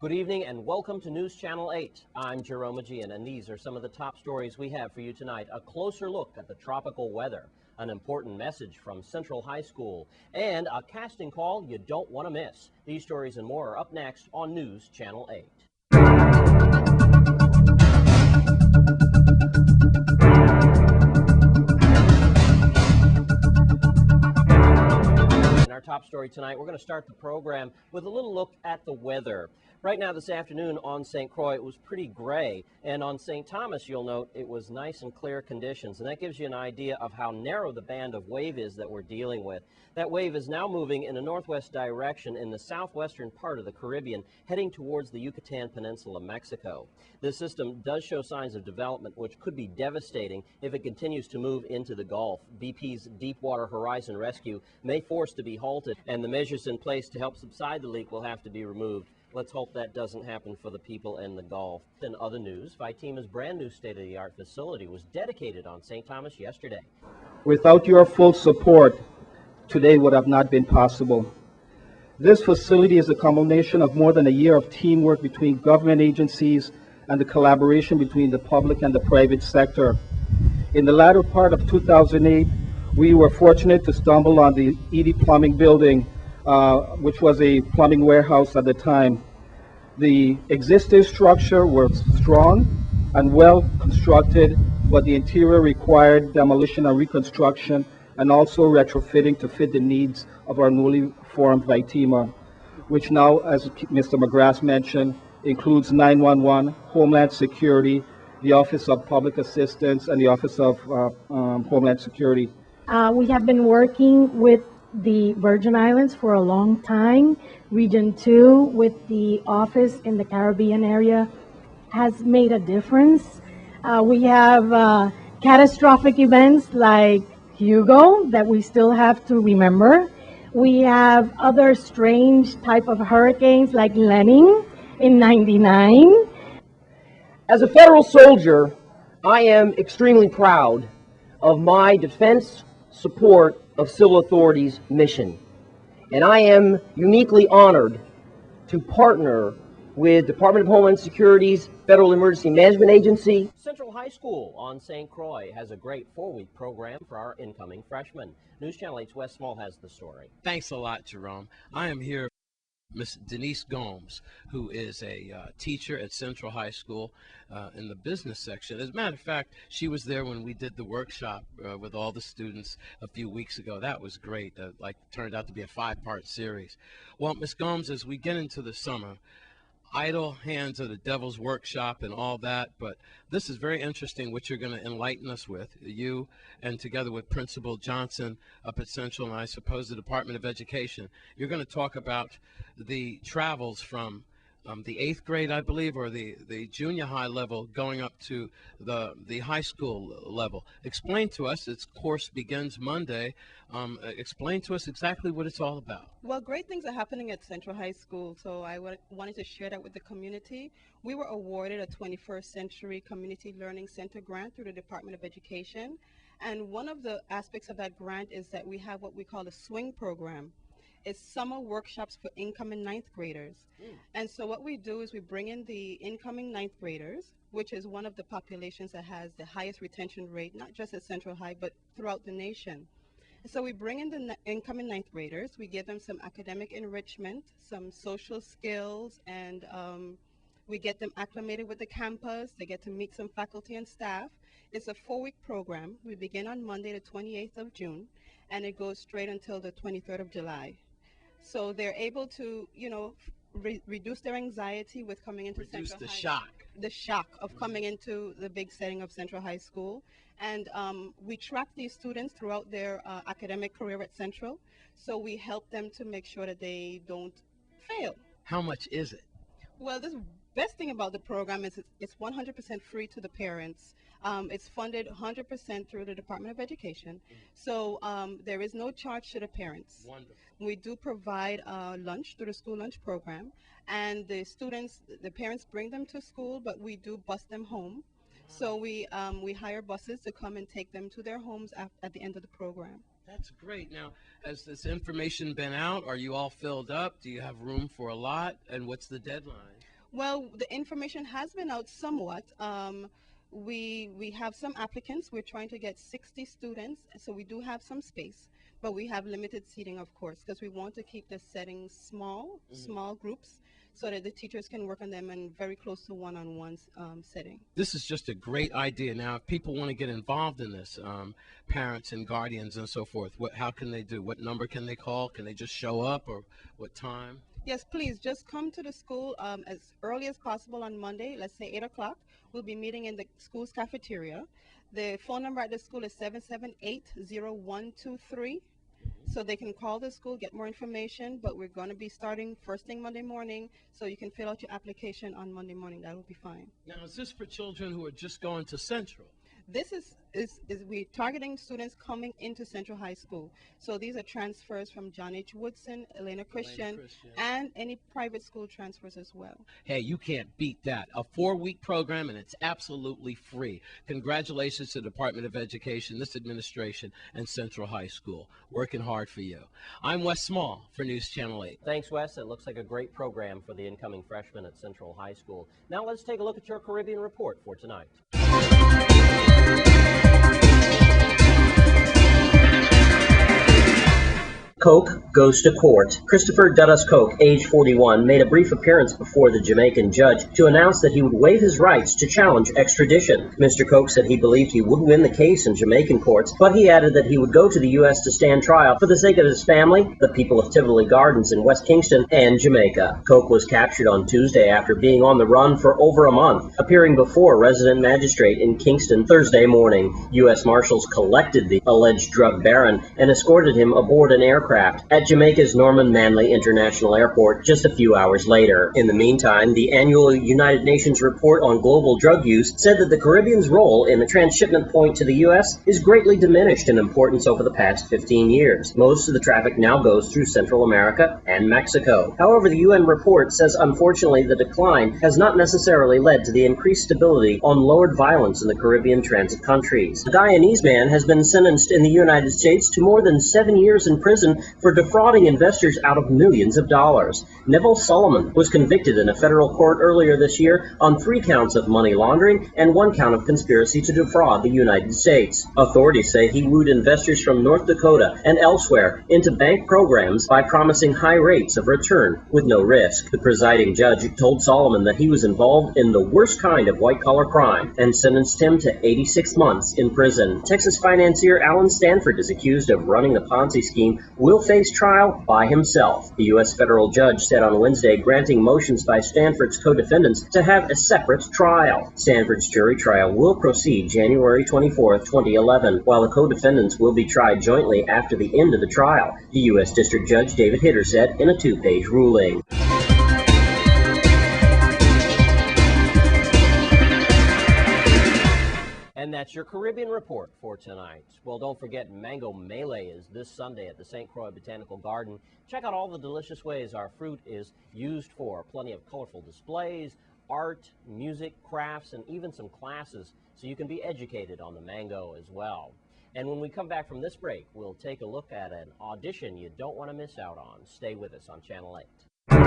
Good evening and welcome to News Channel 8. I'm Jerome Aegean, and these are some of the top stories we have for you tonight. A closer look at the tropical weather, an important message from Central High School, and a casting call you don't want to miss. These stories and more are up next on News Channel 8. In our top story tonight, we're going to start the program with a little look at the weather. Right now this afternoon on St. Croix, it was pretty gray, and on St. Thomas, you'll note it was nice and clear conditions, and that gives you an idea of how narrow the band of wave is that we're dealing with. That wave is now moving in a northwest direction in the southwestern part of the Caribbean, heading towards the Yucatan Peninsula, Mexico. This system does show signs of development, which could be devastating if it continues to move into the Gulf. BP's Deepwater Horizon Rescue may force to be halted, and the measures in place to help subside the leak will have to be removed. Let's hope that doesn't happen for the people in the Gulf. In other news, VITEMA's brand new state-of-the-art facility was dedicated on St. Thomas yesterday. Without your full support, today would have not been possible. This facility is a culmination of more than a year of teamwork between government agencies and the collaboration between the public and the private sector. In the latter part of 2008, we were fortunate to stumble on the ED Plumbing building, which was a plumbing warehouse at the time. The existing structure was strong and well constructed, but the interior required demolition and reconstruction and also retrofitting to fit the needs of our newly formed VITEMA, which now, as Mr. McGrath mentioned, includes 911, Homeland Security, the Office of Public Assistance, and the Office of Homeland Security. We have been working with the Virgin Islands for a long time. Region 2 with the office in the Caribbean area has made a difference. We have catastrophic events like Hugo that we still have to remember. We have other strange type of hurricanes like Lenny in '99. As a federal soldier, I am extremely proud of my defense support of civil authorities mission. And I am uniquely honored to partner with Department of Homeland Security's Federal Emergency Management Agency. Central High School on St. Croix has a great 4-week program for our incoming freshmen. News Channel 8's Wes Small has the story. Thanks a lot, Jerome. I am here with Miss Denise Gomes, who is a teacher at Central High School in the business section. As a matter of fact, she was there when we did the workshop with all the students a few weeks ago. That was great. Turned out to be a 5-part series. Well, Miss Gomes, as we get into the summer, idle hands are the devil's workshop and all that, but this is very interesting what you're going to enlighten us with, you and together with Principal Johnson up at Central and I suppose the Department of Education. You're going to talk about the travels from the 8th grade, I believe, or the junior high level going up to the high school level. Explain to us, its course begins Monday. Explain to us exactly what it's all about. Well, great things are happening at Central High School, so I wanted to share that with the community. We were awarded a 21st Century Community Learning Center grant through the Department of Education, and one of the aspects of that grant is that we have what we call a swing program. It's summer workshops for incoming 9th graders. And so what we do is we bring in the incoming 9th graders, which is one of the populations that has the highest retention rate, not just at Central High, but throughout the nation. So we bring in the incoming 9th graders, we give them some academic enrichment, some social skills, and we get them acclimated with the campus. They get to meet some faculty and staff. It's a 4-week program. We begin on Monday, the 28th of June, and it goes straight until the 23rd of July. So they're able to, reduce their anxiety with coming into Central High. The shock of coming into the big setting of Central High School. And we track these students throughout their academic career at Central. So we help them to make sure that they don't fail. How much is it? Well, the best thing about the program is it's 100% free to the parents. It's funded 100% through the Department of Education. So there is no charge to the parents. Wonderful. We do provide lunch through the school lunch program, and the parents bring them to school, but we do bus them home. So we hire buses to come and take them to their homes at the end of the program. That's great. Now, has this information been out? Are you all filled up? Do you have room for a lot? And what's the deadline? Well, the information has been out somewhat. We have some applicants. We're trying to get 60 students, so we do have some space, but we have limited seating, of course, because we want to keep the settings small, small groups, so that the teachers can work on them and very close to one-on-one setting. This is just a great idea. Now, if people want to get involved in this, parents and guardians and so forth, how can they do? What number can they call? Can they just show up, or what time? Yes, please just come to the school as early as possible on Monday, let's say 8 o'clock. We'll be meeting in the school's cafeteria. The phone number at the school is 778-0123. So they can call the school, get more information, but we're going to be starting first thing Monday morning, so you can fill out your application on Monday morning. That will be fine. Now, is this for children who are just going to Central? This is we're targeting students coming into Central High School. So these are transfers from John H. Woodson, Elena Christian, and any private school transfers as well. Hey, you can't beat that. A 4-week program, and it's absolutely free. Congratulations to the Department of Education, this administration, and Central High School. Working hard for you. I'm Wes Small for News Channel 8. Thanks, Wes. It looks like a great program for the incoming freshmen at Central High School. Now let's take a look at your Caribbean report for tonight. Coke goes to court. Christopher Dudus Coke, age 41, made a brief appearance before the Jamaican judge to announce that he would waive his rights to challenge extradition. Mr. Coke said he believed he would win the case in Jamaican courts, but he added that he would go to the U.S. to stand trial for the sake of his family, the people of Tivoli Gardens in West Kingston, and Jamaica. Coke was captured on Tuesday after being on the run for over a month, appearing before a resident magistrate in Kingston Thursday morning. U.S. Marshals collected the alleged drug baron and escorted him aboard an aircraft at Jamaica's Norman Manley International Airport just a few hours later. In the meantime, the annual United Nations report on global drug use said that the Caribbean's role in the transshipment point to the U.S. is greatly diminished in importance over the past 15 years. Most of the traffic now goes through Central America and Mexico. However, the UN report says unfortunately the decline has not necessarily led to the increased stability on lowered violence in the Caribbean transit countries. A Guyanese man has been sentenced in the United States to more than 7 years in prison for defrauding investors out of millions of dollars. Neville Solomon was convicted in a federal court earlier this year on 3 counts of money laundering and 1 count of conspiracy to defraud the United States. Authorities say he wooed investors from North Dakota and elsewhere into bank programs by promising high rates of return with no risk. The presiding judge told Solomon that he was involved in the worst kind of white-collar crime and sentenced him to 86 months in prison. Texas financier Alan Stanford is accused of running the Ponzi scheme, will face trial by himself. The U.S. federal judge said on Wednesday granting motions by Stanford's co-defendants to have a separate trial. Stanford's jury trial will proceed January 24, 2011, while the co-defendants will be tried jointly after the end of the trial, the U.S. District Judge David Hitter said in a 2-page ruling. And that's your Caribbean report for tonight. Well, don't forget Mango Melee is this Sunday at the St. Croix Botanical Garden. Check out all the delicious ways our fruit is used for. Plenty of colorful displays, art, music, crafts, and even some classes so you can be educated on the mango as well. And when we come back from this break, we'll take a look at an audition you don't want to miss out on. Stay with us on Channel 8.